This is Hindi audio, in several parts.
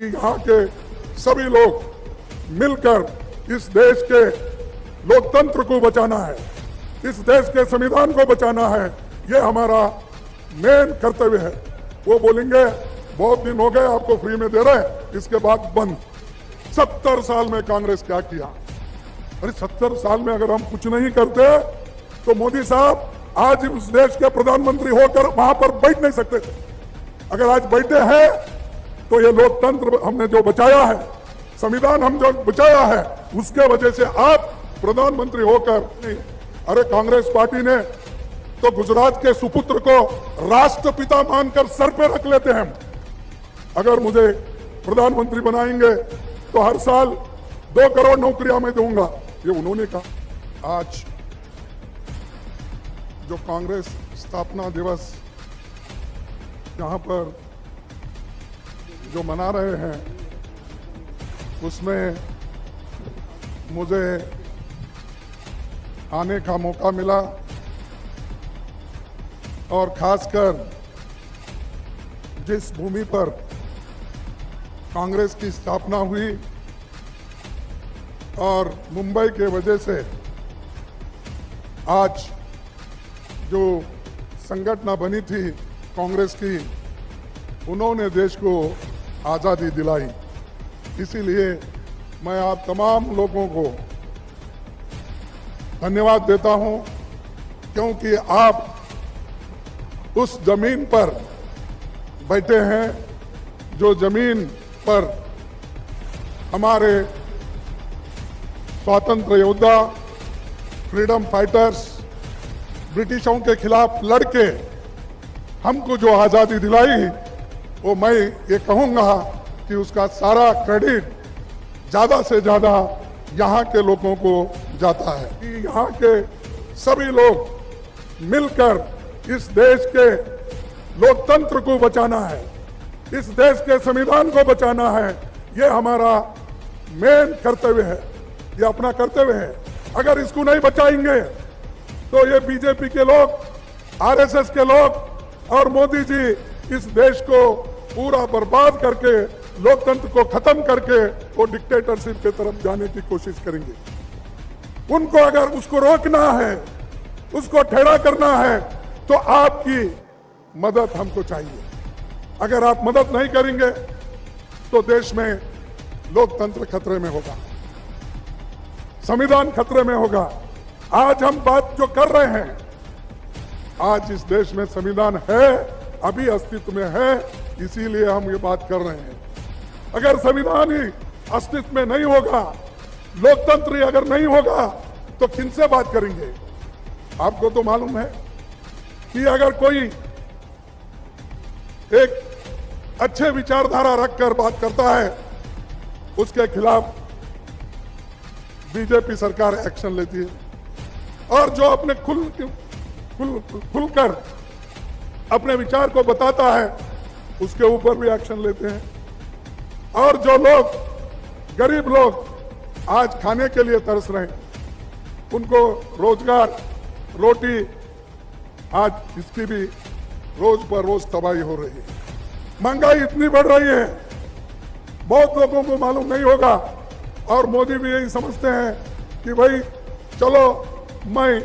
यहाँ के सभी लोग मिलकर इस देश के लोकतंत्र को बचाना है, इस देश के संविधान को बचाना है। ये हमारा मेन कर्तव्य है। वो बोलेंगे बहुत दिन हो गए आपको फ्री में दे रहे, इसके बाद बंद। 70 साल में कांग्रेस क्या किया? अरे 70 साल में अगर हम कुछ नहीं करते तो मोदी साहब आज उस देश के प्रधानमंत्री होकर वहां पर बैठ नहीं सकते थे। अगर आज बैठे हैं तो ये लोकतंत्र हमने जो बचाया है, संविधान हम जो बचाया है, उसके वजह से आप प्रधानमंत्री होकर। अरे कांग्रेस पार्टी ने तो गुजरात के सुपुत्र को राष्ट्रपिता मानकर सर पे रख लेते हैं। अगर मुझे प्रधानमंत्री बनाएंगे तो हर साल 2 करोड़ नौकरियां मैं दूंगा, ये उन्होंने कहा। आज जो कांग्रेस स्थापना दिवस यहां पर जो मना रहे हैं, उसमें मुझे आने का मौका मिला और खासकर जिस भूमि पर कांग्रेस की स्थापना हुई और मुंबई के वजह से आज जो संगठन बनी थी कांग्रेस की, उन्होंने देश को आज़ादी दिलाई। इसीलिए मैं आप तमाम लोगों को धन्यवाद देता हूं, क्योंकि आप उस जमीन पर बैठे हैं जो जमीन पर हमारे स्वातंत्र योद्धा, फ्रीडम फाइटर्स, ब्रिटिशों के खिलाफ लड़के हमको जो आज़ादी दिलाई, वो मैं ये कहूँगा कि उसका सारा क्रेडिट ज़्यादा से ज़्यादा यहाँ के लोगों को जाता है। कि यहाँ के सभी लोग मिलकर इस देश के लोकतंत्र को बचाना है, इस देश के संविधान को बचाना है। ये हमारा मेन कर्तव्य है, ये अपना कर्तव्य है। अगर इसको नहीं बचाएंगे तो ये बीजेपी के लोग, आरएसएस के लोग और मोदी जी इस देश को पूरा बर्बाद करके, लोकतंत्र को खत्म करके वो डिक्टेटरशिप की तरफ जाने की कोशिश करेंगे। उनको अगर उसको रोकना है, उसको ठेड़ा करना है, तो आपकी मदद हमको चाहिए। अगर आप मदद नहीं करेंगे तो देश में लोकतंत्र खतरे में होगा, संविधान खतरे में होगा। आज हम बात जो कर रहे हैं, आज इस देश में संविधान है, अभी अस्तित्व में है, इसीलिए हम ये बात कर रहे हैं। अगर संविधान ही अस्तित्व में नहीं होगा, लोकतंत्र ही अगर नहीं होगा, तो किनसे बात करेंगे? आपको तो मालूम है कि अगर कोई एक अच्छे विचारधारा रखकर बात करता है, उसके खिलाफ बीजेपी सरकार एक्शन लेती है, और जो अपने खुलकर अपने विचार को बताता है, उसके ऊपर भी एक्शन लेते हैं। और जो लोग, गरीब लोग आज खाने के लिए तरस रहे हैं, उनको रोजगार, रोटी, आज इसकी भी रोज पर रोज तबाही हो रही है। महंगाई इतनी बढ़ रही है, बहुत लोगों को मालूम नहीं होगा, और मोदी भी यही समझते हैं कि भाई चलो मैं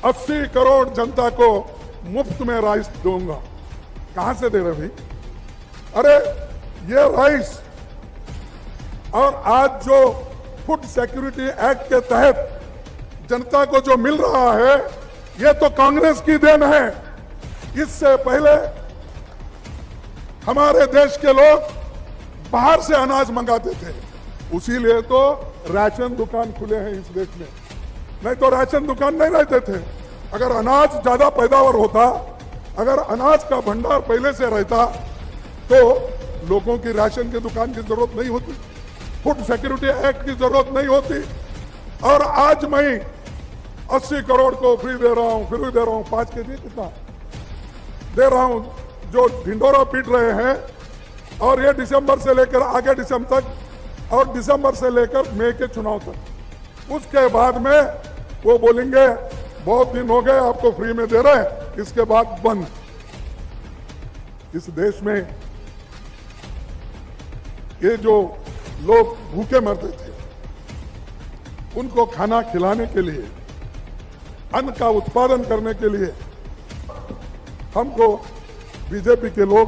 80 करोड़ जनता को मुफ्त में राइस दूंगा। कहां से दे रहे भाई? अरे ये राइस, और आज जो फूड सिक्योरिटी एक्ट के तहत जनता को जो मिल रहा है, ये तो कांग्रेस की देन है। इससे पहले हमारे देश के लोग बाहर से अनाज मंगाते थे, उसीलिए तो राशन दुकान खुले हैं इस देश में, नहीं तो राशन दुकान नहीं रहते थे। अगर अनाज ज्यादा पैदावार होता, अगर अनाज का भंडार पहले से रहता, तो लोगों की राशन की दुकान की जरूरत नहीं होती, फूड सिक्योरिटी एक्ट की जरूरत नहीं होती। और आज मैं 80 करोड़ को फ्री दे रहा हूं, फ्री दे रहा हूं, 5 केजी कितना दे रहा हूं, जो ढिंडोरा पीट रहे हैं। और ये दिसंबर से लेकर आगे दिसंबर तक, और दिसंबर से लेकर मई के चुनाव तक, उसके बाद में वो बोलेंगे बहुत दिन हो गए आपको फ्री में दे रहे, इसके बाद बंद। इस देश में ये जो लोग भूखे मरते थे उनको खाना खिलाने के लिए, अन्न का उत्पादन करने के लिए हमको बीजेपी के लोग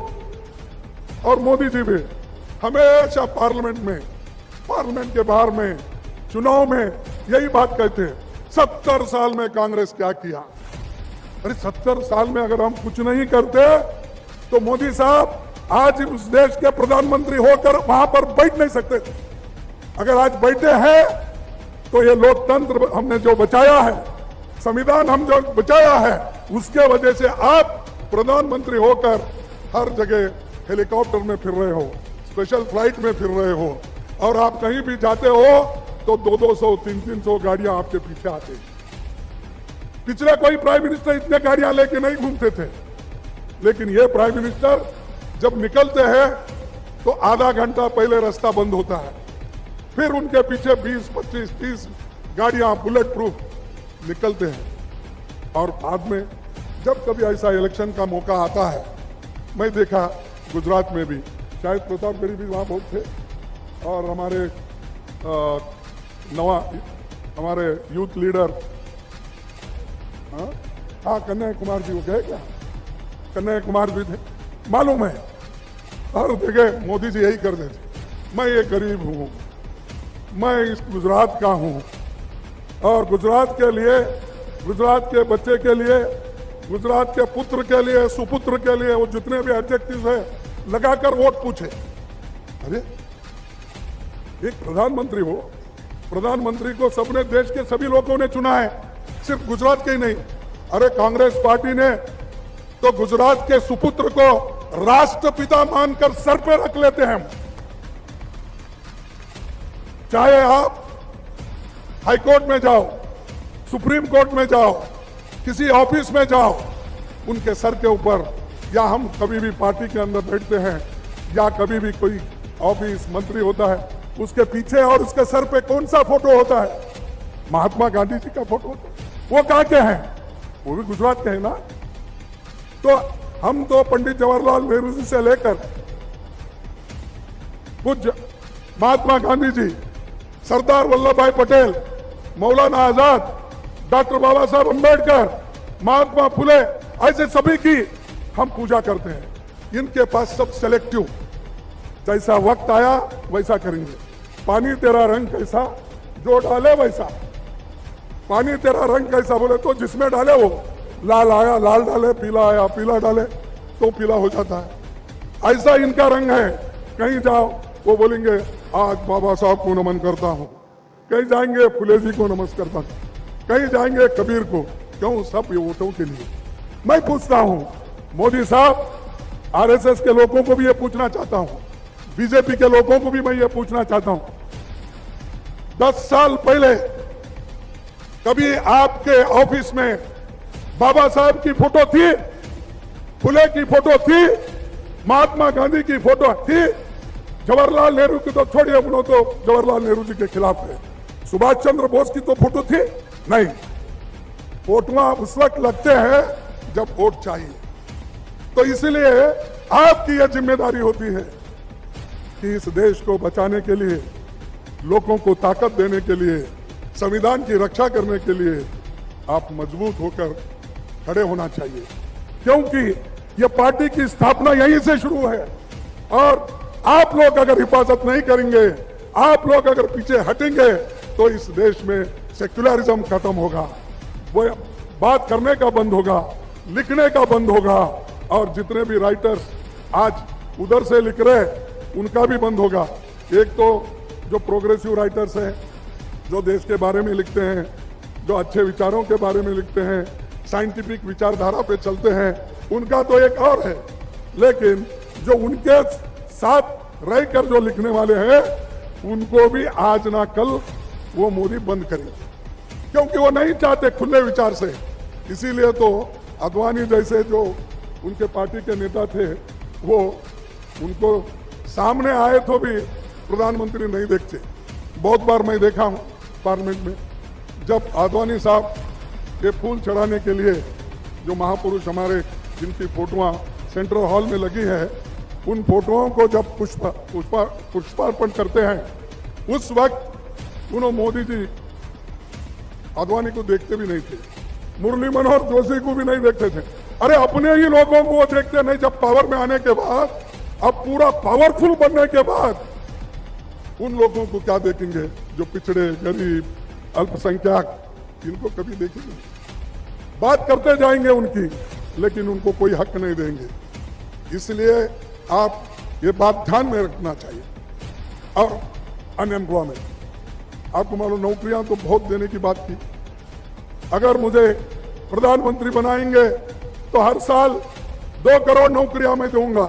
और मोदी जी भी हमेशा पार्लियामेंट के बाहर में, चुनाव में यही बात कहते हैं, 70 साल में कांग्रेस क्या किया। अरे 70 साल में अगर हम कुछ नहीं करते तो मोदी साहब आज उस देश के प्रधानमंत्री होकर वहां पर बैठ नहीं सकते थे। अगर आज बैठे हैं तो ये लोकतंत्र हमने जो बचाया है, संविधान हम जो बचाया है, उसके वजह से आप प्रधानमंत्री होकर हर जगह हेलीकॉप्टर में फिर रहे हो, स्पेशल फ्लाइट में फिर रहे हो, और आप कहीं भी जाते हो तो 200 300 गाड़ियां आपके पीछे आते हैं। पिछले कोई प्राइम मिनिस्टर इतने गाड़ियां लेके नहीं घूमते थे, लेकिन ये प्राइम मिनिस्टर जब निकलते हैं तो आधा घंटा पहले रास्ता बंद होता है, फिर उनके पीछे 20, 25, 30 गाड़ियां बुलेट प्रूफ निकलते हैं। और बाद में जब कभी ऐसा इलेक्शन का मौका आता है, मैं देखा गुजरात में भी, शायद प्रतापगढ़ी भी वहां बहुत थे, और हमारे यूथ लीडर हाँ कन्हैया कुमार जी, वो गए क्या? कन्हैया कुमार भी थे, मालूम है। हर जगह मोदी जी यही करते थे, मैं ये गरीब हूं, मैं इस गुजरात का हूं, और गुजरात के लिए, गुजरात के बच्चे के लिए, गुजरात के पुत्र के लिए, सुपुत्र के लिए, वो जितने भी एडजेक्टिव है लगाकर वोट पूछे। अरे एक प्रधानमंत्री हो, प्रधानमंत्री को सबने, देश के सभी लोगों ने चुना है, सिर्फ गुजरात के ही नहीं। अरे कांग्रेस पार्टी ने तो गुजरात के सुपुत्र को राष्ट्रपिता मानकर सर पे रख लेते हैं। चाहे आप हाईकोर्ट में जाओ, सुप्रीम कोर्ट में जाओ, किसी ऑफिस में जाओ, उनके सर के ऊपर, या हम कभी भी पार्टी के अंदर बैठते हैं, या कभी भी कोई ऑफिस मंत्री होता है, उसके पीछे और उसके सर पे कौन सा फोटो होता है? महात्मा गांधी जी का फोटो होता है। वो कहां के हैं? वो भी गुजरात के हैं ना। तो हम तो पंडित जवाहरलाल नेहरू जी से लेकर पूज्य महात्मा गांधी जी, सरदार वल्लभ भाई पटेल, मौलाना आजाद, डॉक्टर बाबा साहब अम्बेडकर, महात्मा फुले, ऐसे सभी की हम पूजा करते हैं। इनके पास सब सेलेक्टिव, जैसा वक्त आया वैसा करेंगे। पानी तेरा रंग कैसा, जो डाले वैसा। पानी तेरा रंग कैसा बोले तो जिसमें डाले वो, लाल आया लाल डाले, पीला आया पीला डाले तो पीला हो जाता है। ऐसा इनका रंग है। कहीं जाओ वो बोलेंगे आज बाबा साहब को नमन करता हूं, कहीं जाएंगे फुले जी को नमस्कार करता हूं, कहीं जाएंगे कबीर को। क्यों? सब ये वोटों के लिए। मैं पूछता हूं मोदी साहब, आरएसएस के लोगों को भी ये पूछना चाहता हूं, बीजेपी के लोगों को भी मैं ये पूछना चाहता हूं, 10 साल पहले कभी आपके ऑफिस में बाबा साहब की फोटो थी, फुले की फोटो थी, महात्मा गांधी की फोटो थी? जवाहरलाल नेहरू की तो छोड़िए, वो तो जवाहरलाल नेहरू जी के खिलाफ है। सुभाष चंद्र बोस की तो फोटो थी नहीं। फोटोआं उस वक्त लगते हैं जब वोट चाहिए। तो इसलिए आपकी यह जिम्मेदारी होती है कि इस देश को बचाने के लिए, लोगों को ताकत देने के लिए, संविधान की रक्षा करने के लिए आप मजबूत होकर खड़े होना चाहिए। क्योंकि यह पार्टी की स्थापना यहीं से शुरू है, और आप लोग अगर हिफाजत नहीं करेंगे, आप लोग अगर पीछे हटेंगे, तो इस देश में सेक्युलरिज्म खत्म होगा, वो बात करने का बंद होगा, लिखने का बंद होगा, और जितने भी राइटर्स आज उधर से लिख रहे उनका भी बंद होगा। एक तो जो प्रोग्रेसिव राइटर्स हैं, जो देश के बारे में लिखते हैं, जो अच्छे विचारों के बारे में लिखते हैं, साइंटिफिक विचारधारा पे चलते हैं, उनका तो एक और है। लेकिन जो उनके साथ रहकर जो लिखने वाले हैं, उनको भी आज ना कल वो मोदी बंद करेंगे, क्योंकि वो नहीं चाहते खुले विचार से। इसीलिए तो आडवाणी जैसे जो उनके पार्टी के नेता थे, वो उनको सामने आए तो भी प्रधानमंत्री नहीं देखते। बहुत बार मैं देखा हूं पार्लियामेंट में, जब आडवाणी साहब के फूल चढ़ाने के लिए, जो महापुरुष हमारे जिनकी फोटोआं सेंट्रल हॉल में लगी है, उन फोटोओं को जब पुष्पार्पण करते हैं उस वक्त उन्होंने मोदी जी आडवाणी को देखते भी नहीं थे, मुरली मनोहर जोशी को भी नहीं देखते थे। अरे अपने ही लोगों को वो देखते नहीं। जब पावर में आने के बाद, अब पूरा पावरफुल बनने के बाद उन लोगों को क्या देखेंगे जो पिछड़े, गरीब, अल्पसंख्यक, इनको कभी देखेंगे? बात करते जाएंगे उनकी, लेकिन उनको कोई हक नहीं देंगे। इसलिए आप ये बात ध्यान में रखना चाहिए। और अनएम्प्लॉयमेंट, आपको मालूम, नौकरियां तो बहुत देने की बात की। अगर मुझे प्रधानमंत्री बनाएंगे तो हर साल 2 करोड़ नौकरियां मैं दूंगा।